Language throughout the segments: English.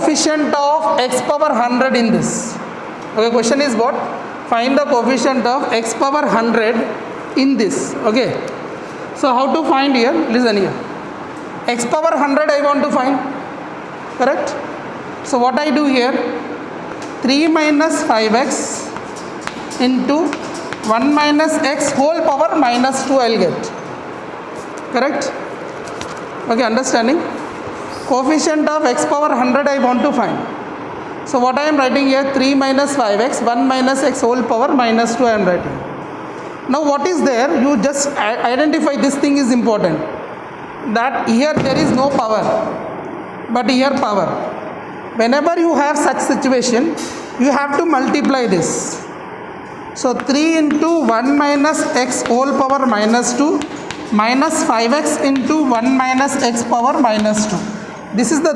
coefficient of x power 100 in this. Okay, question is what? Find the coefficient of x power 100 in this. Okay, so how to find here? Listen here. X power 100 I want to find, correct? So what I do here, 3 minus 5x into 1 minus x whole power minus 2 I will get, correct? Okay, understanding? Coefficient of x power 100 I want to find. So what I am writing here, 3 minus 5x, 1 minus x whole power minus 2 I am writing. Now what is there? You just identify, this thing is important. That here there is no power, but here power. Whenever you have such situation, you have to multiply this. So 3 into 1 minus x whole power minus 2 minus 5x into 1 minus x power minus 2. This is the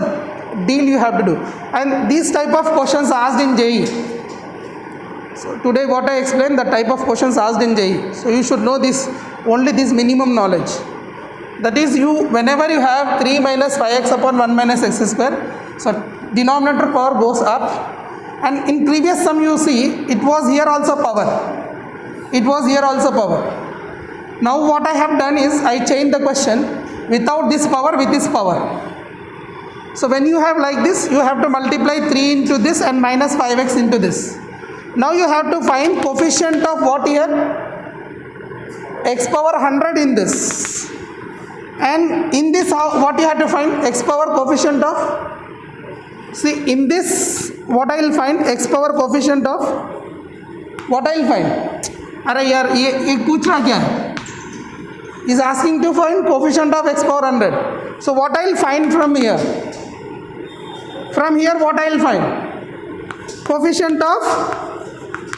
deal you have to do. And these type of questions asked in JEE. So today what I explained, the type of questions asked in JEE. So you should know this, only this minimum knowledge. That is, you whenever you have 3 minus 5x upon 1 minus x square, so denominator power goes up, and in previous sum you see it was here also power. It was here also power. Now what I have done is I changed the question without this power with this power. So when you have like this, you have to multiply 3 into this and minus 5x into this. Now you have to find coefficient of what here? X power 100 in this. And in this, what you have to find? X power coefficient of, see in this what I will find? X power coefficient of, what I will find? Arey yaar, ye पूछ रहा क्या है? Is asking to find coefficient of x power 100. So what I will find from here? From here what I will find? Coefficient of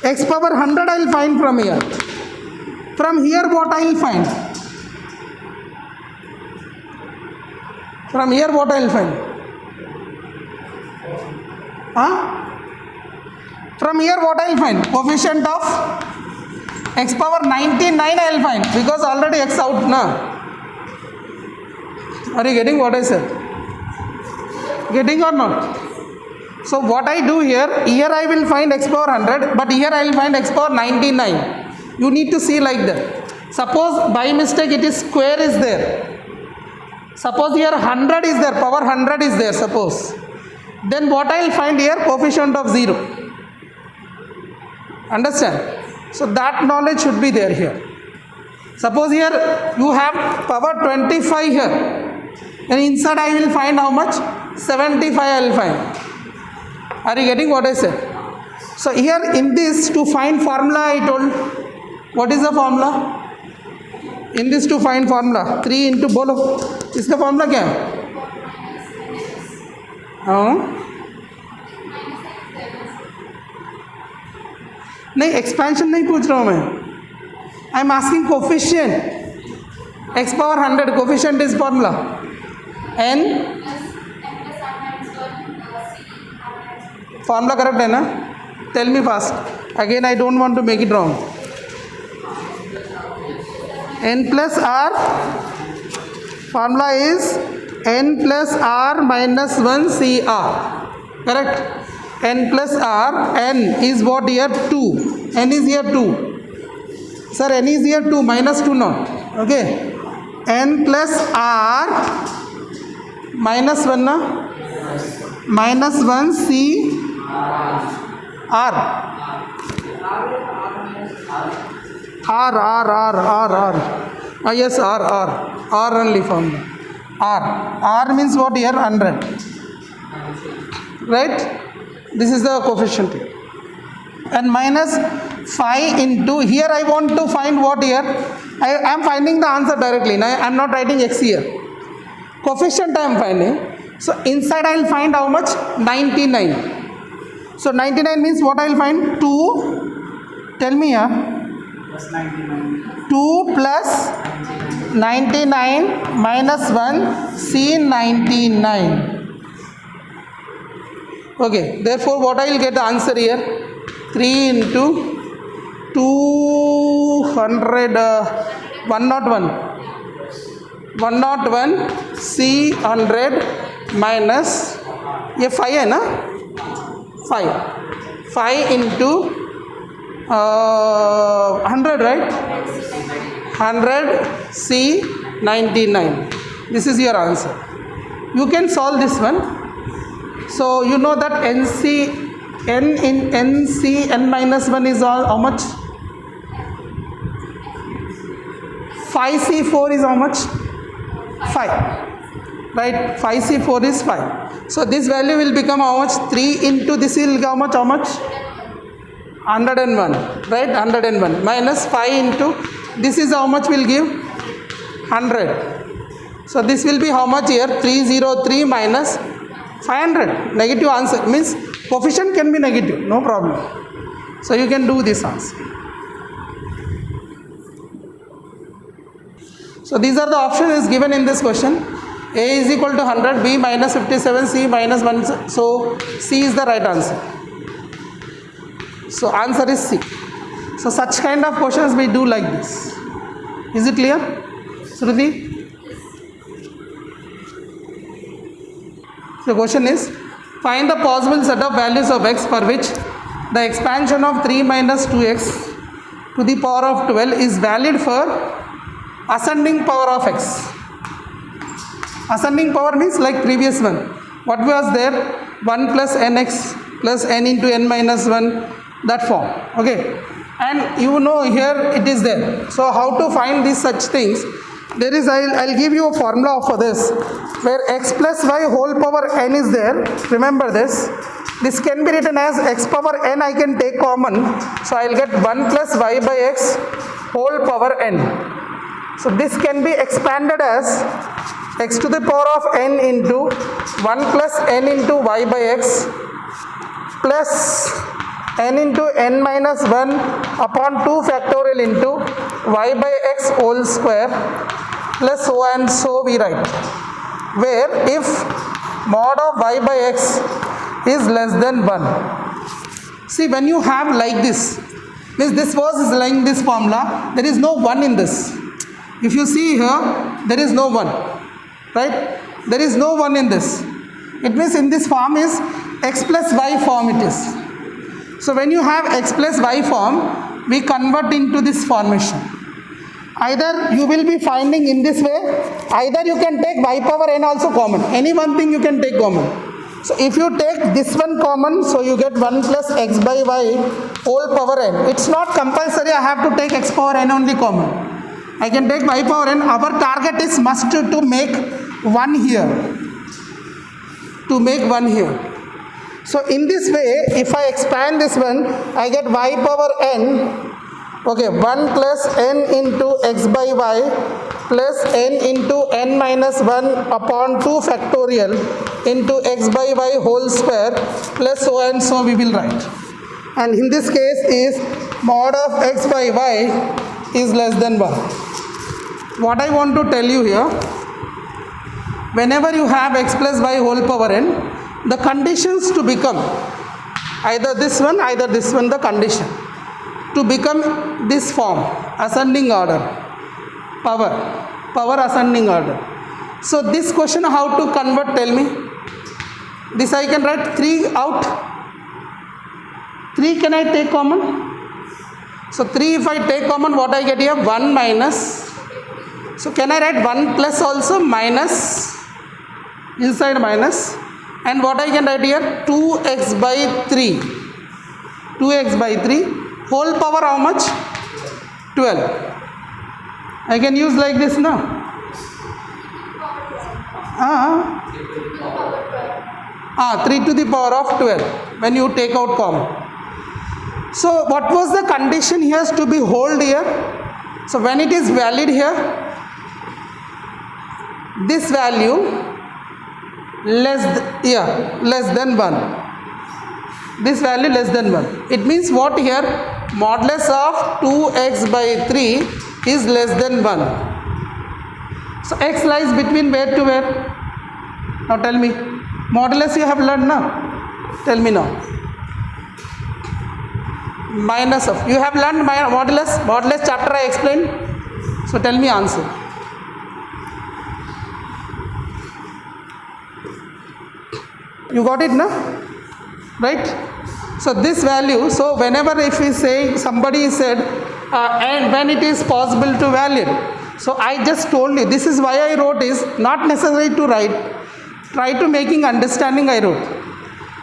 x power 100 I will find from here. From here what I will find? From here what I will find? From here what I will find? Coefficient of x power 99 I will find, because already x out na. Are you getting what I said? Getting or not? So what I do here I will find x power 100, but here I will find x power 99. You need to see like that. Suppose by mistake it is square is there. Suppose here 100 is there, power 100 is there, suppose. Then what I will find here? Coefficient of 0. Understand? So that knowledge should be there here. Suppose here you have power 25 here. And inside I will find how much? 75 I will find. Are you getting what I said? So here in this, to find formula I told. What is the formula? In this to find formula, 3 into बोलो इसका formula क्या है? नहीं, expansion नहीं पूछ रहा हूँ मैं. I am asking coefficient. X power 100 coefficient is formula. N. Formula correct है ना? Tell me fast. Again I don't want to make it wrong. N plus R, formula is N plus R minus 1 CR, correct? N plus R, N is what here? 2. N is here 2. Sir, N is here 2, minus 2 not. Okay. N plus R minus 1 na? Minus 1 C R. R. Yes, R only formula. R means what here? 100. Right? This is the coefficient here. And minus 5 into, here I want to find what here? I am finding the answer directly. Now I am not writing x here. Coefficient I am finding. So inside I will find how much? 99. So 99 means what I will find? 2. Tell me here. 2 plus 99 minus 1 C99. Okay, therefore what I will get the answer here? 3 into 200 101 C100 minus ये 5 है ना, 5 into 100, right? 100 C 99. This is your answer. You can solve this one. So you know that n in NC n minus 1 is all how much? 5C4 is how much? 5. Right? 5C4 is 5. So this value will become how much? 3 into this will how much? 101. Right? 101 minus 5 into this is how much will give? 100. So this will be how much here? 303 minus 500. Negative answer means coefficient can be negative, no problem. So you can do this answer. So these are the options is given in this question. A is equal to 100, B minus 57, C minus 1. So C is the right answer. So answer is C. So such kind of questions we do like this. Is it clear? Shruti? The question is, find the possible set of values of x for which the expansion of 3 minus 2x to the power of 12 is valid for ascending power of x. Ascending power means like previous one. What was there? 1 plus nx plus n into n minus 1, that form. Okay. And you know here it is there. So how to find these such things? There is, I'll give you a formula for this, where x plus y whole power n is there. Remember this. This can be written as x power n, I can take common. So I'll get 1 plus y by x whole power n. So this can be expanded as x to the power of n into 1 plus n into y by x plus n into n minus 1 upon 2 factorial into y by x whole square plus so and so we write, where if mod of y by x is less than 1. See, when you have like this, means this was like this formula, there is no 1 in this. If you see here, there is no 1, right? There is no 1 in this. It means in this form is x plus y form it is. So when you have x plus y form, we convert into this formation. Either you will be finding in this way, either you can take y power n also common. Any one thing you can take common. So if you take this one common, so you get 1 plus x by y whole power n. It's not compulsory I have to take x power n only common. I can take y power n. Our target is must to make 1 here. To make 1 here. So in this way, if I expand this one, I get y power n. Okay, 1 plus n into x by y plus n into n minus 1 upon 2 factorial into x by y whole square plus so and so we will write. And in this case is mod of x by y is less than 1. What I want to tell you here, whenever you have x plus y whole power n, the conditions to become either this one, the condition to become this form, ascending order, power ascending order. So this question how to convert, tell me. This I can write 3 out. 3 can I take common? So 3 if I take common, what I get here? 1 minus. So can I write 1 plus also minus, inside minus. And what I can write here? 2x by 3. 2x by 3. Whole power how much? 12. I can use like this now. 3 to the power of 12 when you take out common. So what was the condition here to be hold here? So when it is valid here, this value less than 1. This value less than 1. It means what here? Modulus of 2x by 3 is less than 1. So x lies between where to where? Now tell me. Modulus you have learned now. Tell me now. Minus of. You have learned modulus. Modulus chapter I explained. So tell me answer. You got it, na? Right? So this value, so whenever if we say somebody said and when it is possible to valid, so I just told you, this is why I wrote is not necessary to write, try to making understanding I wrote.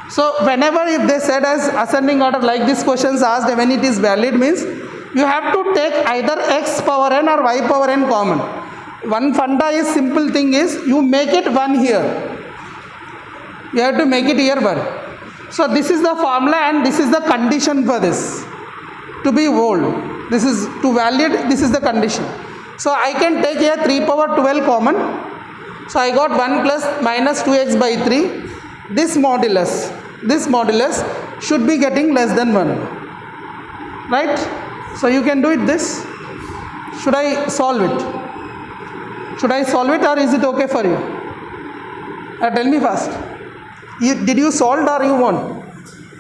So whenever if they said as ascending order like this questions asked when it is valid means you have to take either x power n or y power n common. One funda is simple thing is you make it 1 here. You have to make it here 1. So this is the formula and this is the condition for this. To be old. This is to valid, this is the condition. So I can take here 3 power 12 common. So I got 1 plus minus 2x by 3. This modulus should be getting less than 1. Right? So you can do it this. Should I solve it? Should I solve it or is it okay for you? Tell me fast. Did you solve or you want?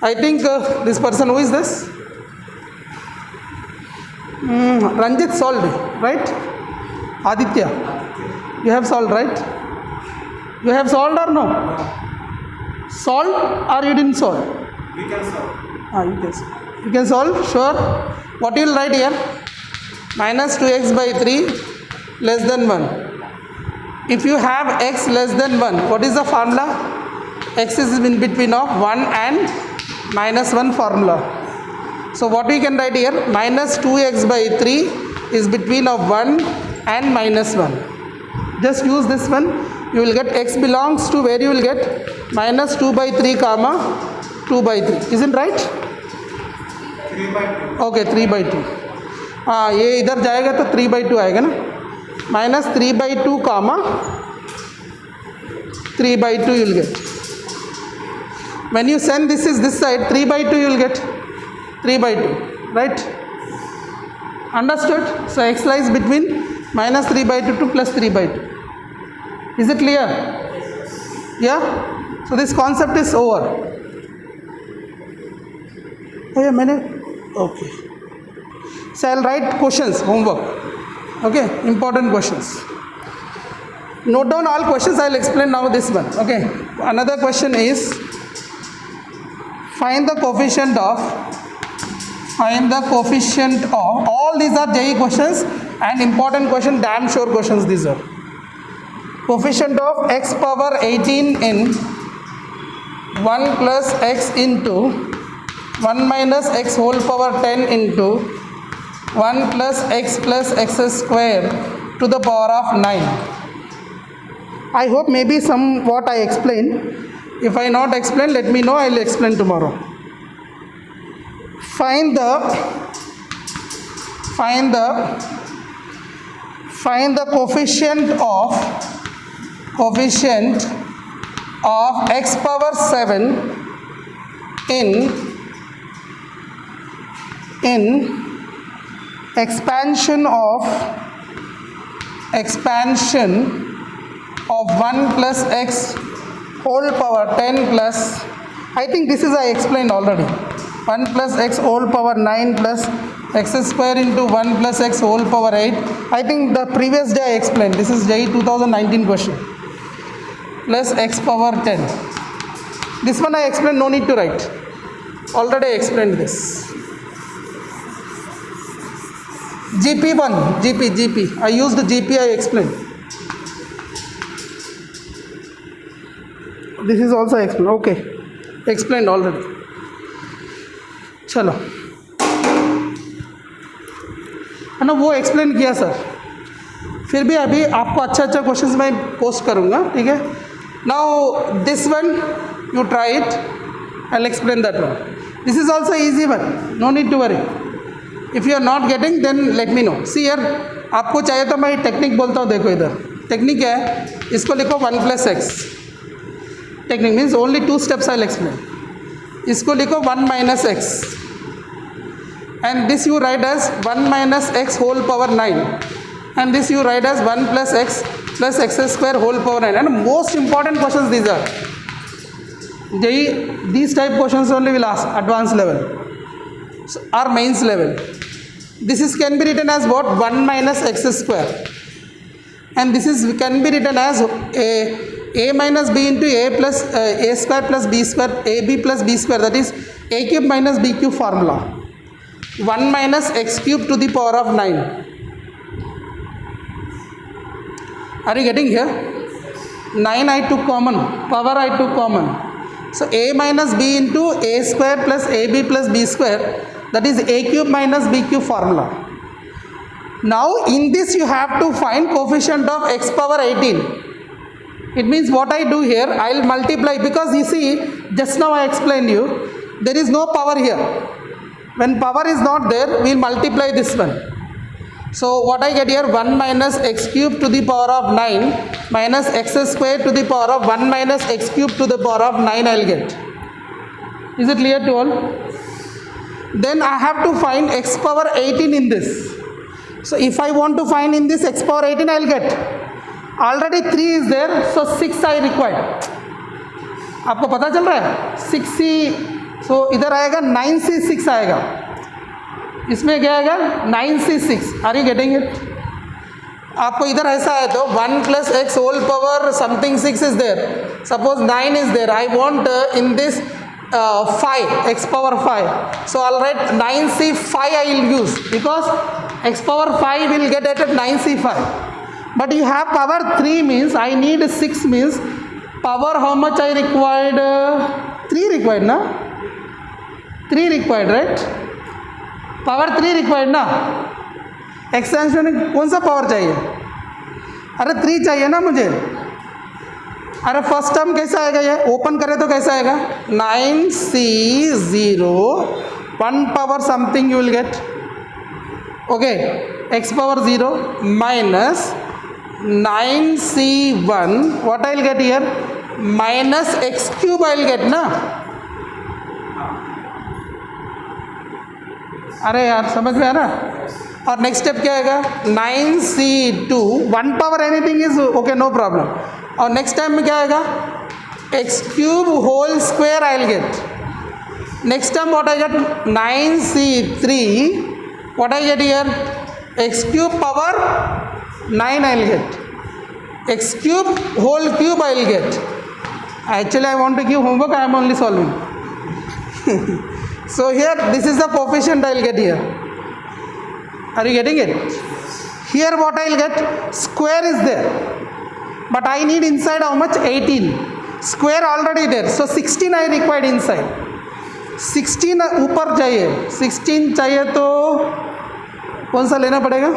I think this person, who is this? Ranjit solved, right? Aditya, you have solved, right? You have solved or no? Solved or you didn't solve? We can solve. You can solve. You can solve? Sure. What you will write here? Minus 2x by 3 less than 1. If you have x less than 1, what is the formula? X is in between of 1 and minus 1 formula. So what we can write here? Minus 2x by 3 is between of 1 and minus 1. Just use this one. You will get x belongs to where you will get minus 2 by 3 comma 2 by 3. Isn't right? 3 by 2. Okay, 3 by 2. ये इधर जाएगा तो 3 by 2 आएगा ना. Minus 3 by 2 comma 3 by 2 you will get. When you send this is this side, 3 by 2 you will get 3 by 2, right? Understood? So x lies between minus 3 by 2 to plus 3 by 2. Is it clear? Yeah? So this concept is over. Okay. So I'll write questions, homework. Okay, important questions. Note down all questions. I'll explain now this one. Okay. Another question is find the coefficient of all these are JEE questions and important question, damn sure questions these are. Coefficient of x power 18 in 1 plus x into 1 minus x whole power 10 into 1 plus x square to the power of 9. I hope maybe somewhat I explain. If I not explain, let me know, I will explain tomorrow. Find the coefficient of x power 7 in expansion of 1 plus x whole power 10 plus, I think this is I explained already, 1 plus x whole power 9 plus x square into 1 plus x whole power 8. I think the previous day I explained, this is JEE 2019 question, plus x power 10. This one I explained, no need to write, already I explained this. GP, I used the GP, I explained. This is also explained. Okay, explained already. चलो है ना, वो explain किया sir. फिर भी अभी आपको अच्छा क्वेश्चंस मैं पोस्ट करूँगा, ठीक है. Now this one you try it, I will explain that one. This is also easy one, no need to worry. If you are not getting then let me know. See यार, आपको चाहिए तो मैं technique बोलता हूँ. देखो इधर technique क्या है, इसको लिखो 1 plus x. Technique means only 2 steps I will explain. इसको लिखो 1 minus x and this you write as 1 minus x whole power 9 and this you write as 1 plus x square whole power 9. And most important questions these are. These type questions only will ask advanced level or mains level. This is can be written as what? 1 minus x square, and this is can be written as a a minus b into a square plus b square, ab plus b square, that is a cube minus b cube formula. 1 minus x cube to the power of 9. Are you getting here? 9 I took common, power I took common. So a minus b into a square plus ab plus b square, that is a cube minus b cube formula. Now in this you have to find coefficient of x power 18. It means what I do here, I will multiply, because you see, just now I explained you, there is no power here. When power is not there, we will multiply this one. So what I get here, 1 minus x cube to the power of 9 minus x square to the power of 1 minus x cube to the power of 9 I will get. Is it clear to all? Then I have to find x power 18 in this. So if I want to find in this x power 18, I will get. Already 3 is there, so 6 I required. आपको पता चल रहा है? 6c, so इधर आएगा 9c6 आएगा. इसमें क्या आएगा? 9c6. Are you getting it? आपको इधर ऐसा है तो 1 plus x whole power something 6 is there. Suppose 9 is there. I want in this 5, x power 5. So I'll write 9c5 I will use, because x power 5 will get at 9c5. But you have power 3 means I need 6 means power how much I required? 3 required na? 3 required, right? Power 3 required ना? Extension में कौन सा power चाहिए? अरे 3 चाहिए ना मुझे. अरे फर्स्ट टर्म कैसा आएगा? ये ओपन करें तो कैसा आएगा? 9c0 1 power something you will get. Okay, x power 0 minus 9c1, what I will get here? Minus x cube I will get ना. अरे यार समझ में आ रहा? और नेक्स्ट स्टेप क्या आएगा? 9c2 1 power anything is okay, no problem. और नेक्स्ट टाइम में क्या आएगा? x cube whole square I will get. Next time what I get? 9c3, what I get here? x cube power 9 I will get. x cube whole cube I will get. Actually I want to give homework, I am only solving. So here this is the coefficient I will get here. Are you getting it? Here what I will get? Square is there. But I need inside how much? 18. Square already there. So 16 I required inside. 16 ऊपर चाहिए. 16 चाहिए तो कौन सा लेना पड़ेगा?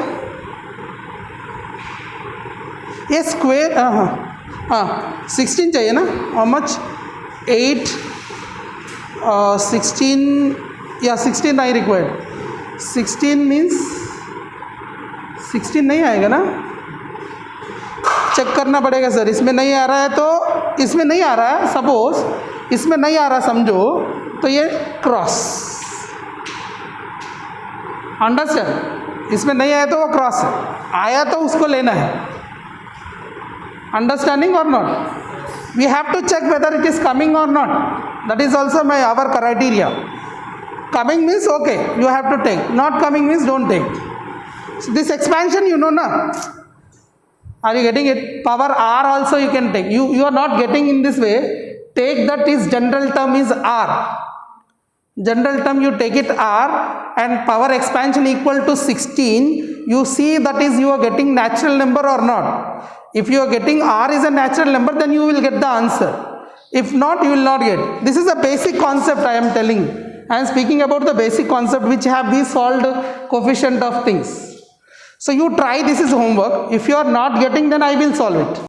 ये square, हाँ 16 चाहिए ना. How much? 8 16 या 16 आई रिक्वायर्ड. 16 मीन्स 16 नहीं आएगा ना. चेक करना पड़ेगा सर. इसमें नहीं आ रहा है तो इसमें नहीं आ रहा है. सपोज इसमें नहीं आ रहा समझो तो ये क्रॉस. अंडरस्टैंड? इसमें नहीं आया तो वो क्रॉस है. आया तो उसको लेना है. Understanding or not? We have to check whether it is coming or not. That is also our criteria. Coming means okay, you have to take. Not coming means don't take. So this expansion you know na? Are you getting it? Power r also you can take. You are not getting in this way. Take that is general term is r. General term you take it r and power expansion equal to 16. You see that is you are getting natural number or not. If you are getting r is a natural number, then you will get the answer. If not, you will not get. This is a basic concept I am telling. I am speaking about the basic concept which have been solved coefficient of things. So you try, this is homework. If you are not getting, then I will solve it.